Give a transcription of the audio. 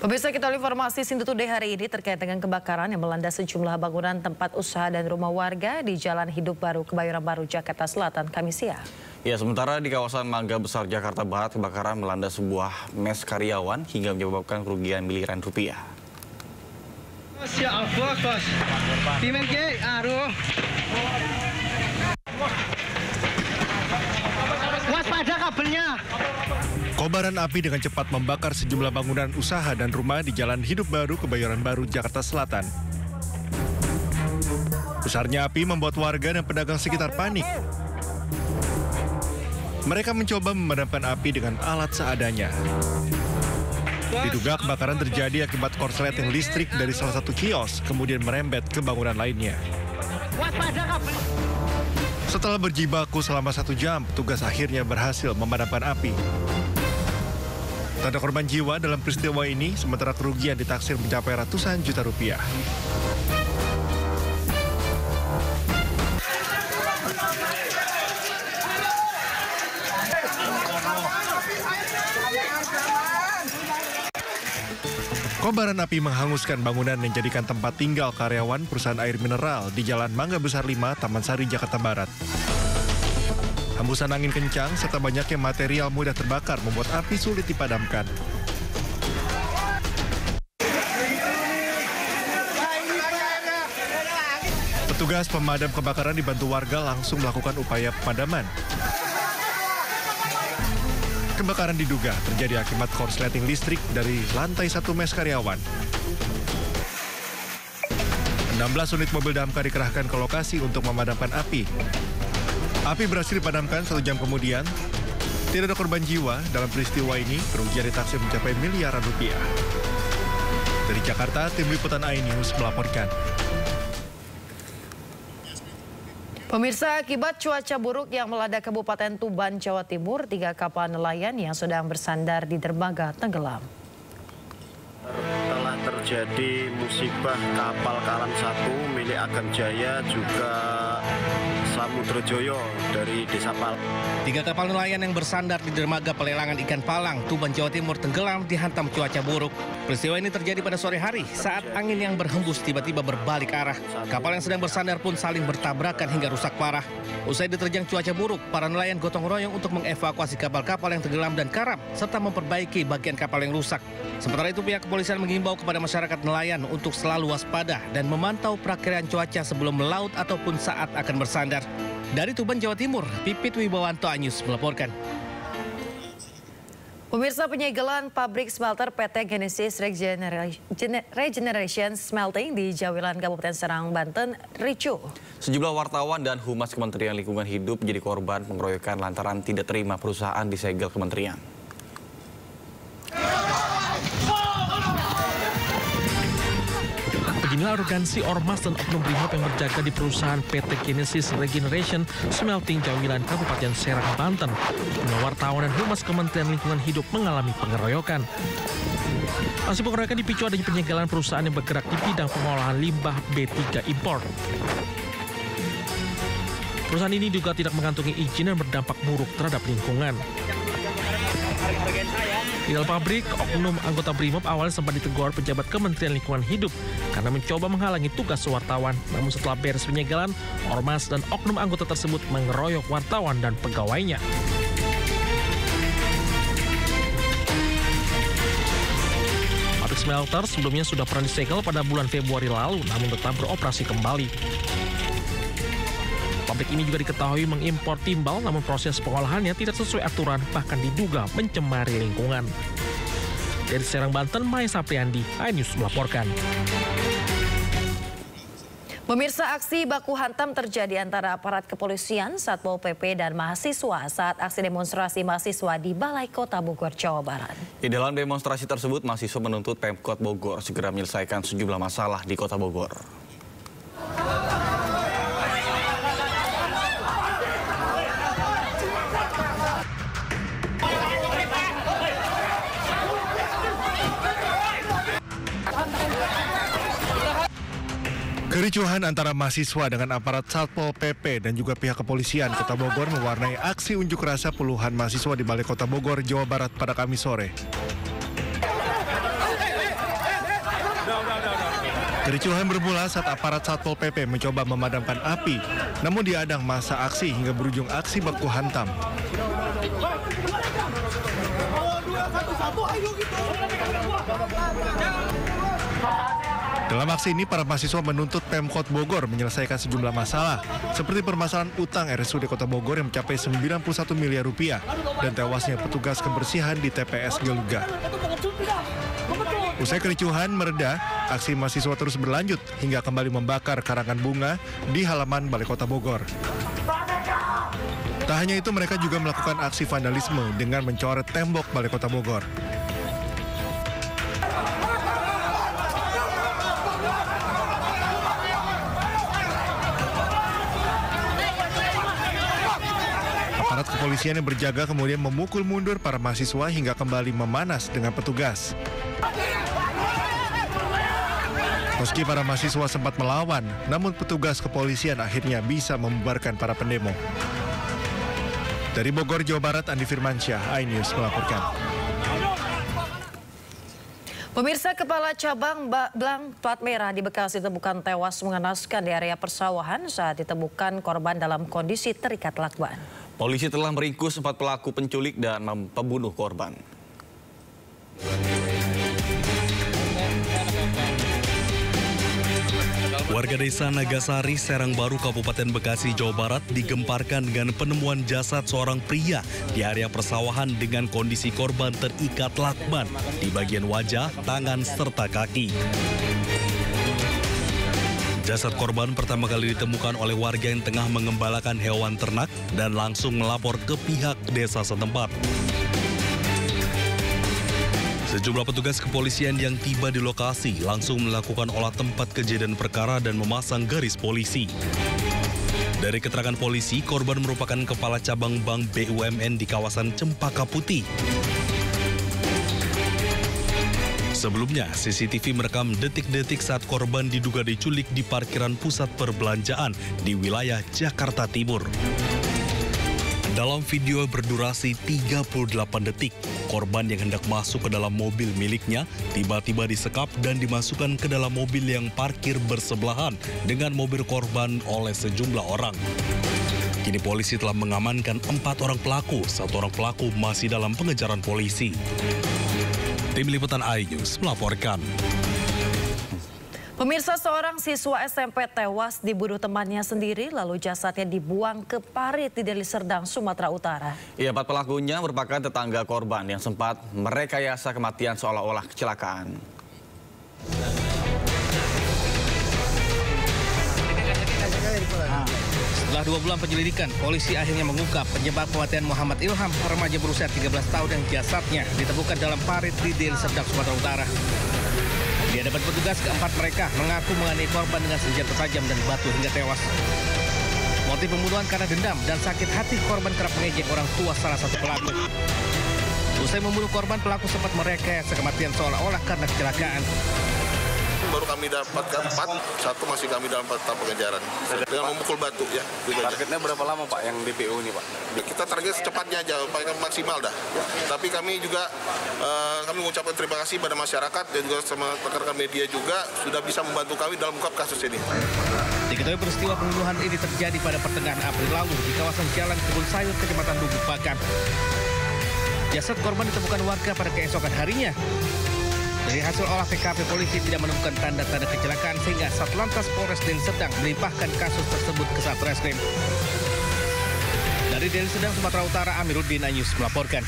Pemirsa, kita informasi Sintu Today hari ini terkait dengan kebakaran yang melanda sejumlah bangunan tempat usaha dan rumah warga di Jalan Hidup Baru, Kebayoran Baru, Jakarta Selatan, Kamis siang. Ya, sementara di kawasan Mangga Besar, Jakarta Barat, kebakaran melanda sebuah mes karyawan hingga menyebabkan kerugian miliaran rupiah. Waspada kabelnya. Kobaran api dengan cepat membakar sejumlah bangunan usaha dan rumah di Jalan Hidup Baru, Kebayoran Baru, Jakarta Selatan. Besarnya api membuat warga dan pedagang sekitar panik. Mereka mencoba memadamkan api dengan alat seadanya. Diduga kebakaran terjadi akibat korsleting listrik dari salah satu kios, kemudian merembet ke bangunan lainnya. Setelah berjibaku selama 1 jam, petugas akhirnya berhasil memadamkan api. Tak ada korban jiwa dalam peristiwa ini, sementara kerugian ditaksir mencapai ratusan juta rupiah. Kobaran api menghanguskan bangunan yang dijadikan tempat tinggal karyawan perusahaan air mineral di Jalan Mangga Besar 5, Taman Sari, Jakarta Barat. Hembusan angin kencang serta banyaknya material mudah terbakar membuat api sulit dipadamkan. Petugas pemadam kebakaran dibantu warga langsung melakukan upaya pemadaman. Kebakaran diduga terjadi akibat korsleting listrik dari lantai 1 mes karyawan. 16 unit mobil damkar dikerahkan ke lokasi untuk memadamkan api. Api berhasil dipadamkan 1 jam kemudian. Tidak ada korban jiwa dalam peristiwa ini, kerugian ditaksir mencapai miliaran rupiah. Dari Jakarta, tim liputan iNews melaporkan. Pemirsa, akibat cuaca buruk yang melanda Kabupaten Tuban, Jawa Timur, 3 kapal nelayan yang sedang bersandar di dermaga tenggelam. Telah terjadi musibah kapal Karam 1 milik Agam Jaya juga Samudrojoyo dari Desa Pal. 3 kapal nelayan yang bersandar di dermaga pelelangan ikan Palang, Tuban, Jawa Timur tenggelam dihantam cuaca buruk. Peristiwa ini terjadi pada sore hari saat angin yang berhembus tiba-tiba berbalik arah. Kapal yang sedang bersandar pun saling bertabrakan hingga rusak parah. Usai diterjang cuaca buruk, para nelayan gotong royong untuk mengevakuasi kapal-kapal yang tenggelam dan karam serta memperbaiki bagian kapal yang rusak. Sementara itu, pihak kepolisian mengimbau kepada masyarakat nelayan untuk selalu waspada dan memantau perakiraan cuaca sebelum melaut ataupun saat akan bersandar. Dari Tuban, Jawa Timur, Pipit Wibawanto, iNews melaporkan. Pemirsa, penyegelan pabrik smelter PT Genesis Regeneration Smelting di Jawilan, Kabupaten Serang, Banten, ricuh. Sejumlah wartawan dan Humas Kementerian Lingkungan Hidup menjadi korban pengeroyokan lantaran tidak terima perusahaan disegel kementerian. Beginilah arogansi ormas dan oknum brimob yang berjaga di perusahaan PT Genesis Regeneration Smelting Jawilan, Kabupaten Serang, Banten. Wartawan dan Humas Kementerian Lingkungan Hidup mengalami pengeroyokan. Aksi pengeroyokan dipicu adanya penyegelan perusahaan yang bergerak di bidang pengolahan limbah B3 impor. Perusahaan ini juga tidak mengantongi izin dan berdampak buruk terhadap lingkungan. Di dalam pabrik, oknum anggota brimob awalnya sempat ditegur pejabat Kementerian Lingkungan Hidup karena mencoba menghalangi tugas wartawan. Namun setelah beres penyegelan, ormas dan oknum anggota tersebut mengeroyok wartawan dan pegawainya. Pabrik smelter sebelumnya sudah pernah disegel pada bulan Februari lalu, namun tetap beroperasi kembali. Pabrik ini juga diketahui mengimpor timbal, namun proses pengolahannya tidak sesuai aturan, bahkan diduga mencemari lingkungan. Dari Serang, Banten, Maya Sapriandi, iNews melaporkan. Pemirsa, aksi baku hantam terjadi antara aparat kepolisian, Satpol PP, dan mahasiswa saat aksi demonstrasi mahasiswa di Balai Kota Bogor, Jawa Barat. Di dalam demonstrasi tersebut, mahasiswa menuntut Pemkot Bogor segera menyelesaikan sejumlah masalah di Kota Bogor. Kericuhan antara mahasiswa dengan aparat Satpol PP dan juga pihak kepolisian Kota Bogor mewarnai aksi unjuk rasa puluhan mahasiswa di Balai Kota Bogor, Jawa Barat pada Kamis sore. Kericuhan bermula saat aparat Satpol PP mencoba memadamkan api, namun diadang masa aksi hingga berujung aksi baku hantam. Dalam aksi ini, para mahasiswa menuntut Pemkot Bogor menyelesaikan sejumlah masalah, seperti permasalahan utang RSUD Kota Bogor yang mencapai 91 miliar rupiah dan tewasnya petugas kebersihan di TPS Geluga. Usai kericuhan mereda, aksi mahasiswa terus berlanjut hingga kembali membakar karangan bunga di halaman Balai Kota Bogor. Tak hanya itu, mereka juga melakukan aksi vandalisme dengan mencoret tembok Balai Kota Bogor. Aparat kepolisian yang berjaga kemudian memukul mundur para mahasiswa hingga kembali memanas dengan petugas. Meski para mahasiswa sempat melawan, namun petugas kepolisian akhirnya bisa membubarkan para pendemo. Dari Bogor, Jawa Barat, Andi Firmansyah, iNews melaporkan. Pemirsa, Kepala Cabang Blang Plat Merah di Bekasi ditemukan tewas mengenaskan di area persawahan saat ditemukan korban dalam kondisi terikat lakban. Polisi telah meringkus 4 pelaku penculik dan pembunuh korban. Warga desa Nagasari, Serang Baru, Kabupaten Bekasi, Jawa Barat digemparkan dengan penemuan jasad seorang pria di area persawahan dengan kondisi korban terikat lakban di bagian wajah, tangan, serta kaki. Jasad korban pertama kali ditemukan oleh warga yang tengah mengembalakan hewan ternak dan langsung melapor ke pihak desa setempat. Sejumlah petugas kepolisian yang tiba di lokasi langsung melakukan olah tempat kejadian perkara dan memasang garis polisi. Dari keterangan polisi, korban merupakan kepala cabang bank BUMN di kawasan Cempaka Putih. Sebelumnya, CCTV merekam detik-detik saat korban diduga diculik di parkiran pusat perbelanjaan di wilayah Jakarta Timur. Dalam video berdurasi 38 detik, korban yang hendak masuk ke dalam mobil miliknya tiba-tiba disekap dan dimasukkan ke dalam mobil yang parkir bersebelahan dengan mobil korban oleh sejumlah orang. Kini polisi telah mengamankan 4 orang pelaku, 1 orang pelaku masih dalam pengejaran polisi. Tim Liputan iNews melaporkan. Pemirsa, seorang siswa SMP tewas dibunuh temannya sendiri lalu jasadnya dibuang ke parit di Deli Serdang, Sumatera Utara. 4 pelakunya merupakan tetangga korban yang sempat merekayasa kematian seolah-olah kecelakaan. Setelah 2 bulan penyelidikan, polisi akhirnya mengungkap penyebab kematian Muhammad Ilham, remaja berusia 13 tahun yang jasadnya ditemukan dalam parit di Deli Serdang, Sumatera Utara. Di hadapan petugas, keempat mereka mengaku menganiaya korban dengan senjata tajam dan batu hingga tewas. Motif pembunuhan karena dendam dan sakit hati, korban kerap mengejek orang tua salah satu pelaku. Usai membunuh korban, pelaku sempat merekayasa kematian seolah-olah karena kecelakaan. Baru kami dapatkan 4, 1 masih kami dalam tahap pengejaran dengan memukul batu ya. Targetnya berapa lama Pak yang DPO ini Pak? Kita target secepatnya aja, paling maksimal dah. Tapi kami juga kami mengucapkan terima kasih pada masyarakat dan juga sama rekan-rekan media juga sudah bisa membantu kami dalam mengungkap kasus ini. Diketahui peristiwa pembunuhan ini terjadi pada pertengahan April lalu di kawasan Jalan Kebun Sayur, Kecamatan Lubuk Pakam. Jasad korban ditemukan warga pada keesokan harinya. Dari hasil olah TKP, polisi tidak menemukan tanda-tanda kecelakaan sehingga Satlantas Polres Deli Serdang melimpahkan kasus tersebut ke Satreskrim. Dari Deli Serdang, Sumatera Utara, Amiruddin, iNews melaporkan.